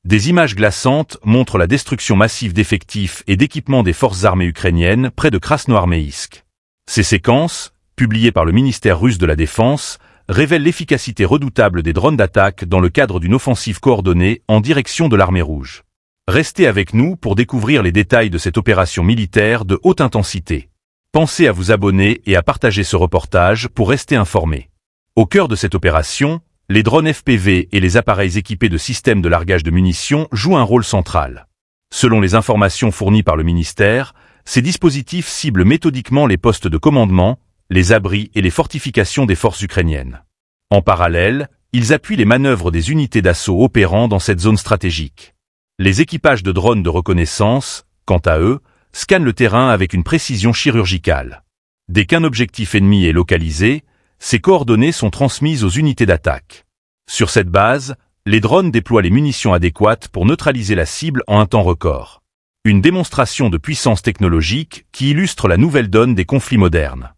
Des images glaçantes montrent la destruction massive d'effectifs et d'équipements des forces armées ukrainiennes près de Krasnoarméïsk. Ces séquences, publiées par le ministère russe de la Défense, révèlent l'efficacité redoutable des drones d'attaque dans le cadre d'une offensive coordonnée en direction de l'armée rouge. Restez avec nous pour découvrir les détails de cette opération militaire de haute intensité. Pensez à vous abonner et à partager ce reportage pour rester informé. Au cœur de cette opération, les drones FPV et les appareils équipés de systèmes de largage de munitions jouent un rôle central. Selon les informations fournies par le ministère, ces dispositifs ciblent méthodiquement les postes de commandement, les abris et les fortifications des forces ukrainiennes. En parallèle, ils appuient les manœuvres des unités d'assaut opérant dans cette zone stratégique. Les équipages de drones de reconnaissance, quant à eux, scannent le terrain avec une précision chirurgicale. Dès qu'un objectif ennemi est localisé, ces coordonnées sont transmises aux unités d'attaque. Sur cette base, les drones déploient les munitions adéquates pour neutraliser la cible en un temps record. Une démonstration de puissance technologique qui illustre la nouvelle donne des conflits modernes.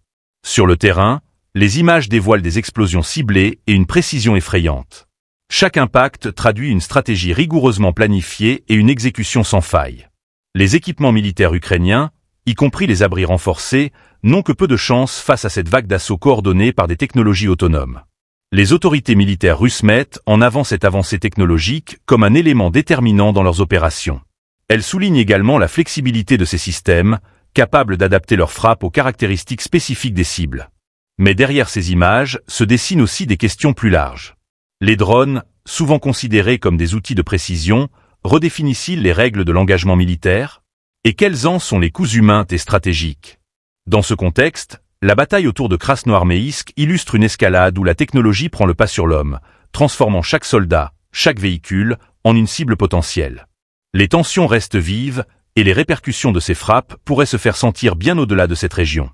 Sur le terrain, les images dévoilent des explosions ciblées et une précision effrayante. Chaque impact traduit une stratégie rigoureusement planifiée et une exécution sans faille. Les équipements militaires ukrainiens, y compris les abris renforcés, n'ont que peu de chance face à cette vague d'assaut coordonnée par des technologies autonomes. Les autorités militaires russes mettent en avant cette avancée technologique comme un élément déterminant dans leurs opérations. Elles soulignent également la flexibilité de ces systèmes, capables d'adapter leurs frappes aux caractéristiques spécifiques des cibles. Mais derrière ces images se dessinent aussi des questions plus larges. Les drones, souvent considérés comme des outils de précision, redéfinissent-ils les règles de l'engagement militaire? Et quels en sont les coûts humains et stratégiques? Dans ce contexte, la bataille autour de Krasnoarméïsk illustre une escalade où la technologie prend le pas sur l'homme, transformant chaque soldat, chaque véhicule, en une cible potentielle. Les tensions restent vives, et les répercussions de ces frappes pourraient se faire sentir bien au-delà de cette région.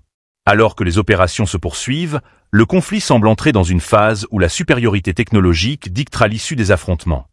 Alors que les opérations se poursuivent, le conflit semble entrer dans une phase où la supériorité technologique dictera l'issue des affrontements.